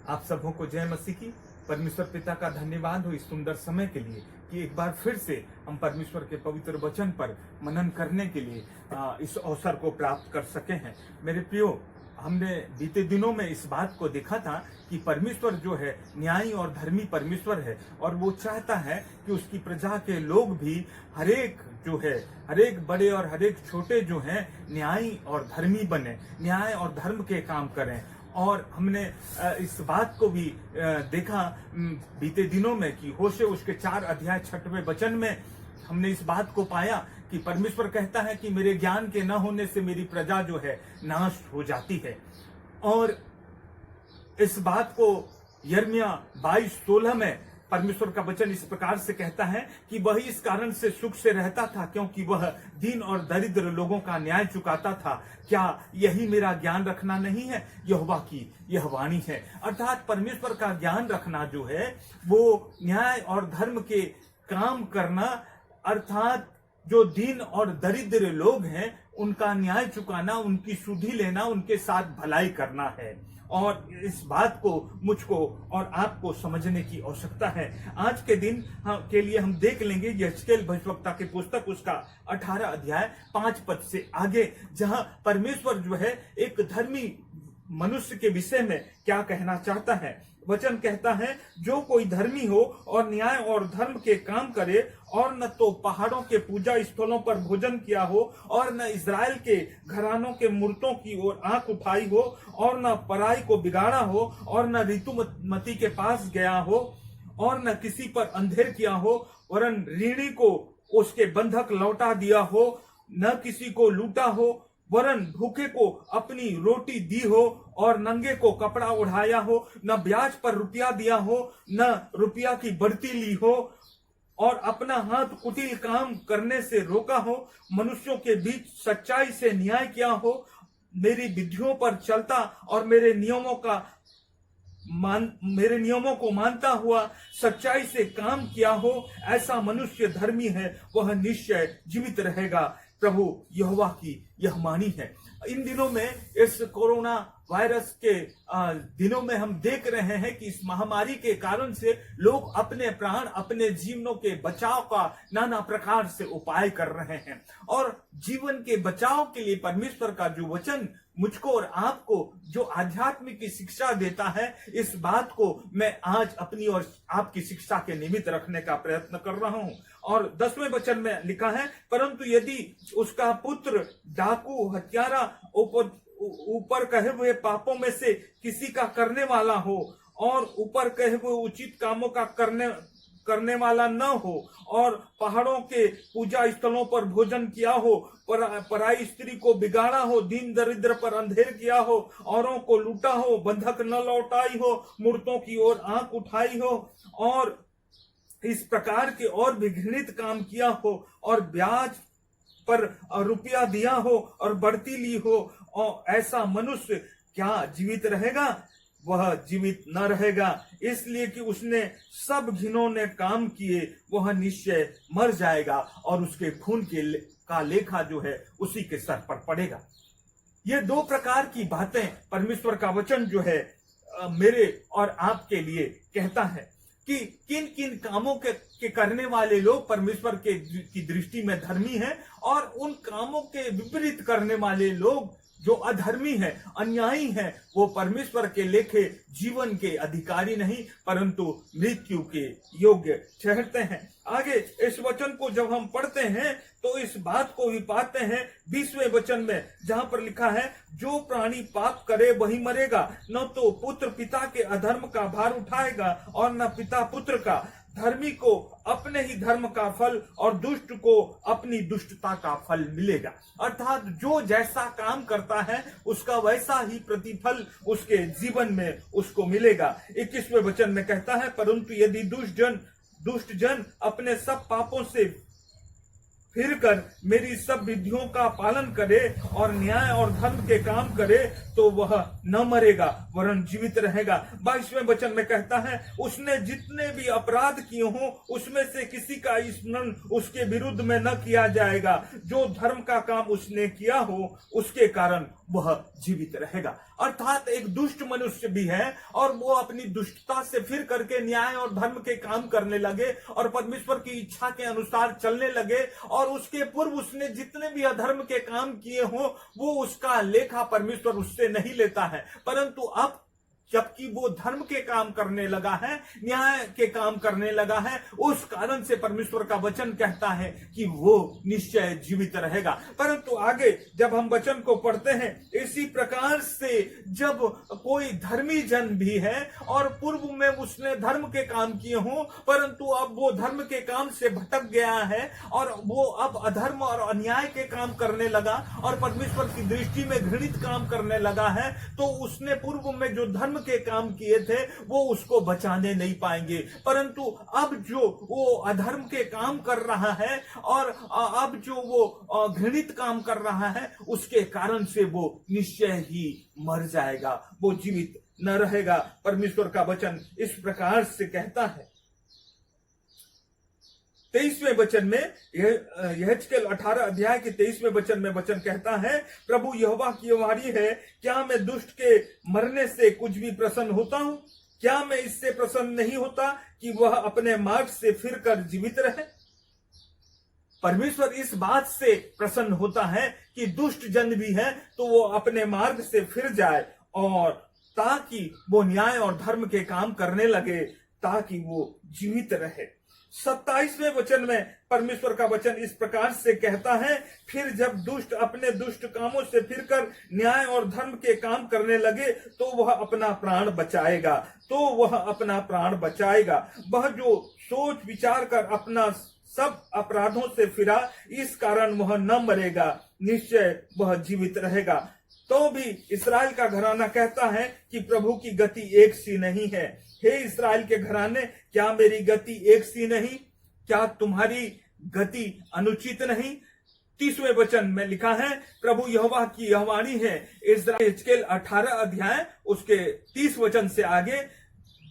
आप सबों को जय मसीह की। परमेश्वर पिता का धन्यवाद हो इस सुंदर समय के लिए कि एक बार फिर से हम परमेश्वर के पवित्र वचन पर मनन करने के लिए इस अवसर को प्राप्त कर सके हैं। मेरे प्रियो, हमने बीते दिनों में इस बात को देखा था कि परमेश्वर जो है न्यायी और धर्मी परमेश्वर है और वो चाहता है कि उसकी प्रजा के लोग भी हरेक बड़े और हरेक छोटे जो हैं न्यायी और धर्मी बने, न्याय और धर्म के काम करें। और हमने इस बात को भी देखा बीते दिनों में कि होशे उसके 4 अध्याय 6वें वचन में हमने इस बात को पाया कि परमेश्वर कहता है कि मेरे ज्ञान के न होने से मेरी प्रजा जो है नाश हो जाती है। और इस बात को यिर्मयाह 22:16 में परमेश्वर का वचन इस प्रकार से कहता है कि वही इस कारण से सुख से रहता था क्योंकि वह दीन और दरिद्र लोगों का न्याय चुकाता था। क्या यही मेरा ज्ञान रखना नहीं है? यहोवा की यह वाणी है। अर्थात परमेश्वर का ज्ञान रखना जो है वो न्याय और धर्म के काम करना, अर्थात जो दीन और दरिद्र लोग हैं उनका न्याय चुकाना, उनकी सुधि लेना, उनके साथ भलाई करना है। और इस बात को मुझको और आपको समझने की आवश्यकता है। आज के दिन के लिए हम देख लेंगे यहेजकेल भविष्यवक्ता की पुस्तक उसका 18 अध्याय 5 पद से आगे, जहां परमेश्वर जो है एक धर्मी मनुष्य के विषय में क्या कहना चाहता है। वचन कहता है, जो कोई धर्मी हो और न्याय और धर्म के काम करे और न तो पहाड़ों के पूजा स्थलों पर भोजन किया हो और न इज़राइल के घरानों के मूर्तों की ओर आंख उठाई हो और न पराई को बिगाड़ा हो और न ऋतुमती के पास गया हो और न किसी पर अंधेर किया हो वरन ऋणी को उसके बंधक लौटा दिया हो, न किसी को लूटा हो वरन भूखे को अपनी रोटी दी हो और नंगे को कपड़ा उड़ाया हो, न ब्याज पर रुपया दिया हो न रुपया की बढ़ती ली हो और अपना हाथ कुटिल काम करने से रोका हो, मनुष्यों के बीच सच्चाई से न्याय किया हो, मेरी विधियों पर चलता और मेरे नियमों को मानता हुआ सच्चाई से काम किया हो, ऐसा मनुष्य धर्मी है, वह निश्चय जीवित रहेगा। प्रभु यहोवा की यह वाणी है। इन दिनों में इस कोरोना वायरस के दिनों में हम देख रहे हैं कि इस महामारी के कारण से लोग अपने प्राण, अपने जीवनों के बचाव का नाना प्रकार से उपाय कर रहे हैं। और जीवन के बचाव के लिए परमेश्वर का जो वचन मुझको और आपको जो आध्यात्मिक की शिक्षा देता है, इस बात को मैं आज अपनी और आपकी शिक्षा के निमित्त रखने का प्रयत्न कर रहा हूं। और 10वें वचन में लिखा है, परंतु यदि उसका पुत्र डाकू, हत्यारा, ऊपर कहे हुए पापों में से किसी का करने वाला हो और ऊपर कहे हुए उचित कामों का करने वाला न हो और पहाड़ों के पूजा स्थलों पर भोजन किया हो, पराई स्त्री को बिगाड़ा हो, दीन दरिद्र पर अंधेर किया हो, औरों को लूटा हो, बंधक न लौटाई हो, मूर्तों की ओर आंख उठाई हो और इस प्रकार के और भी घृणित काम किया हो और ब्याज पर रुपया दिया हो और बढ़ती ली हो, और ऐसा मनुष्य क्या जीवित रहेगा? वह जीवित न रहेगा, इसलिए कि उसने सब घिनौने काम किए, वह निश्चय मर जाएगा और उसके खून का लेखा जो है उसी के सर पर पड़ेगा। ये 2 प्रकार की बातें परमेश्वर का वचन जो है मेरे और आपके लिए कहता है कि किन किन कामों के करने वाले लोग परमेश्वर की दृष्टि में धर्मी हैं और उन कामों के विपरीत करने वाले लोग जो अधर्मी है, अन्यायी है, वो परमेश्वर के लेखे जीवन के अधिकारी नहीं परंतु मृत्यु के योग्य ठहरते हैं। आगे इस वचन को जब हम पढ़ते हैं तो इस बात को भी पाते हैं 20वें वचन में, जहां पर लिखा है, जो प्राणी पाप करे वही मरेगा, न तो पुत्र पिता के अधर्म का भार उठाएगा और न पिता पुत्र का। धर्मी को अपने ही धर्म का फल और दुष्ट को अपनी दुष्टता का फल मिलेगा। अर्थात जो जैसा काम करता है उसका वैसा ही प्रतिफल उसके जीवन में उसको मिलेगा। 21वें वचन में कहता है, परंतु यदि दुष्ट जन अपने सब पापों से फिरकर मेरी सब विधियों का पालन करे और न्याय और धर्म के काम करे तो वह न मरेगा वरन जीवित रहेगा। 22वें वचन में कहता है, उसने जितने भी अपराध किए हों उसमें से किसी का स्मरण उसके विरुद्ध में न किया जाएगा। जो धर्म का काम उसने किया हो उसके कारण वह जीवित रहेगा। अर्थात एक दुष्ट मनुष्य भी है और वो अपनी दुष्टता से फिर करके न्याय और धर्म के काम करने लगे और परमेश्वर की इच्छा के अनुसार चलने लगे, और उसके पूर्व उसने जितने भी अधर्म के काम किए हो वो उसका लेखा परमेश्वर उससे नहीं लेता है। परंतु अब जबकि वो धर्म के काम करने लगा है, न्याय के काम करने लगा है, उस कारण से परमेश्वर का वचन कहता है कि वो निश्चय जीवित रहेगा। परंतु आगे जब हम वचन को पढ़ते हैं, इसी प्रकार से जब कोई धर्मी जन भी है और पूर्व में उसने धर्म के काम किए हों, परंतु अब वो धर्म के काम से भटक गया है और वो अब अधर्म और अन्याय के काम करने लगा और परमेश्वर की दृष्टि में घृणित काम करने लगा है, तो उसने पूर्व में जो धर्म के काम किए थे वो उसको बचाने नहीं पाएंगे। परंतु अब जो वो अधर्म के काम कर रहा है और अब जो वो घृणित काम कर रहा है, उसके कारण से वो निश्चय ही मर जाएगा, वो जीवित न रहेगा। परमेश्वर का वचन इस प्रकार से कहता है 23वें वचन में, यहेजकेल 18 अध्याय के 23वें वचन में वचन कहता है, प्रभु यहोवा की यह वाणी है, क्या मैं दुष्ट के मरने से कुछ भी प्रसन्न होता हूं? क्या मैं इससे प्रसन्न नहीं होता कि वह अपने मार्ग से फिरकर जीवित रहे? परमेश्वर इस बात से प्रसन्न होता है कि दुष्ट जन भी है तो वो अपने मार्ग से फिर जाए और ताकि वो न्याय और धर्म के काम करने लगे, ताकि वो जीवित रहे। 27वें वचन में परमेश्वर का वचन इस प्रकार से कहता है, फिर जब दुष्ट अपने दुष्ट कामों से फिरकर न्याय और धर्म के काम करने लगे तो वह अपना प्राण बचाएगा, वह जो सोच विचार कर अपना सब अपराधों से फिरा, इस कारण वह न मरेगा, निश्चय वह जीवित रहेगा। तो भी इस्राएल का घराना कहता है कि प्रभु की गति एक सी नहीं है। हे इस्राएल के घराने, क्या मेरी गति एक सी नहीं? क्या तुम्हारी गति अनुचित नहीं? 30वें वचन में लिखा है, प्रभु यहोवा की यह वाणी है, यहेजकेल 18 अध्याय उसके 30 वचन से आगे,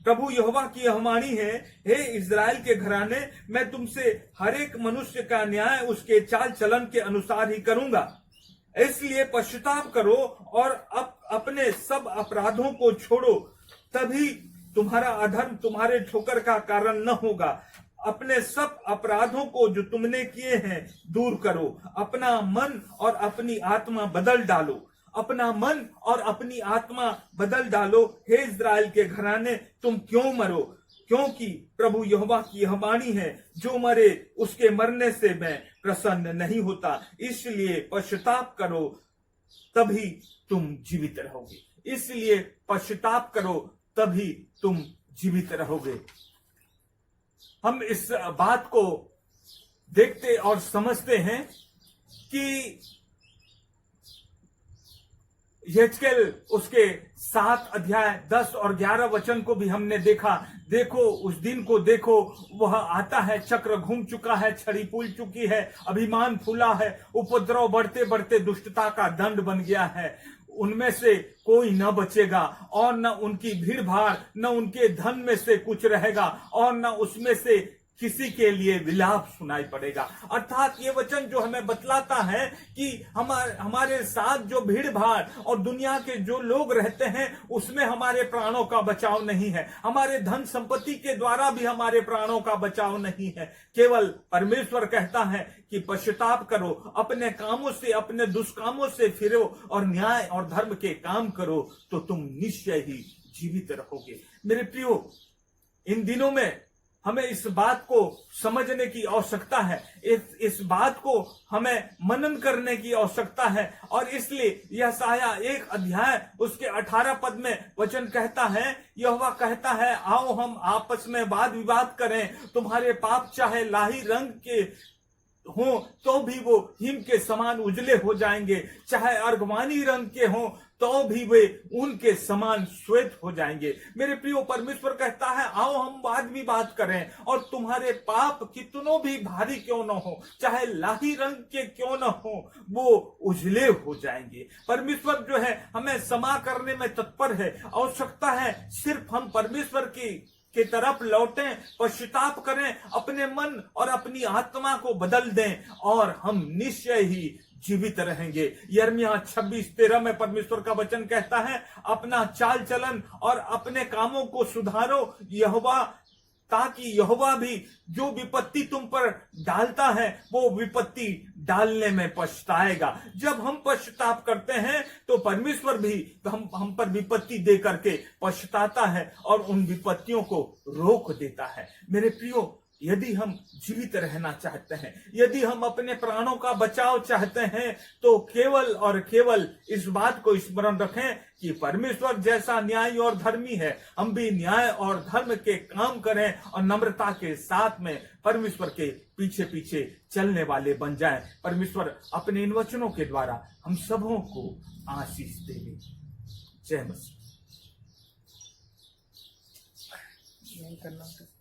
प्रभु यहोवा की यह वाणी है, हे इस्राएल के घराने, मैं तुमसे हर एक मनुष्य का न्याय उसके चाल चलन के अनुसार ही करूंगा। इसलिए पश्चाताप करो और अपने सब अपराधों को छोड़ो, तभी तुम्हारा अधर्म तुम्हारे ठोकर का कारण न होगा। अपने सब अपराधों को जो तुमने किए हैं दूर करो, अपना मन और अपनी आत्मा बदल डालो, हे इस्राएल के घराने, तुम क्यों मरो? क्योंकि प्रभु यहोवा की यह वाणी है, जो मरे उसके मरने से मैं प्रसन्न नहीं होता। इसलिए पश्चाताप करो, तभी तुम जीवित रहोगे। हम इस बात को देखते और समझते हैं कि यहेजकेल उसके 7 अध्याय 10 और 11 वचन को भी हमने देखा। देखो उस दिन को देखो, वह आता है, चक्र घूम चुका है, छड़ी फूल चुकी है, अभिमान फूला है, उपद्रव बढ़ते बढ़ते दुष्टता का दंड बन गया है। उनमें से कोई न बचेगा और न उनकी भीड़ भाड़, न उनके धन में से कुछ रहेगा और न उसमें से किसी के लिए विलाप सुनाई पड़ेगा। अर्थात ये वचन जो हमें बतलाता है कि हमारे साथ जो भीड़ भाड़ और दुनिया के जो लोग रहते हैं उसमें हमारे प्राणों का बचाव नहीं है, हमारे धन संपत्ति के द्वारा भी हमारे प्राणों का बचाव नहीं है। केवल परमेश्वर कहता है कि पश्चाताप करो, अपने कामों से, अपने दुष्कामों से फिरो और न्याय और धर्म के काम करो, तो तुम निश्चय ही जीवित रहोगे। मेरे प्रियो, इन दिनों में हमें इस बात को समझने की आवश्यकता है, इस बात को हमें मनन करने की आवश्यकता है। और इसलिए यशायाह 1 अध्याय उसके 18 पद में वचन कहता है, यहोवा कहता है, आओ हम आपस में वाद विवाद करें, तुम्हारे पाप चाहे लाही रंग के हो तो भी वो हिम के समान उजले हो जाएंगे, चाहे अर्गवानी रंग के हो तो भी वे उनके समान श्वेत हो जाएंगे। मेरे प्रियो, परमेश्वर कहता है, आओ हम वाद विवाद करें और तुम्हारे पाप कितनों भी भारी क्यों न हो, चाहे लाही रंग के क्यों न हो, वो उजले हो जाएंगे। परमेश्वर जो है हमें क्षमा करने में तत्पर है। आवश्यकता है सिर्फ हम परमेश्वर की तरफ लौटें, पश्चाताप करें, अपने मन और अपनी आत्मा को बदल दें और हम निश्चय ही जीवित रहेंगे। यिर्मयाह 26:13 में परमेश्वर का वचन कहता है, अपना चाल चलन और अपने कामों को सुधारो यहोवा, ताकि यहोवा भी जो विपत्ति तुम पर डालता है वो विपत्ति डालने में पछताएगा। जब हम पश्चाताप करते हैं तो परमेश्वर भी हम पर विपत्ति दे करके पछताता है और उन विपत्तियों को रोक देता है। मेरे प्रियो, यदि हम जीवित रहना चाहते हैं, यदि हम अपने प्राणों का बचाव चाहते हैं, तो केवल और केवल इस बात को स्मरण रखें कि परमेश्वर जैसा न्यायी और धर्मी है, हम भी न्याय और धर्म के काम करें और नम्रता के साथ में परमेश्वर के पीछे पीछे चलने वाले बन जाएं। परमेश्वर अपने इन वचनों के द्वारा हम सबों को आशीष देवे। जय मसीह।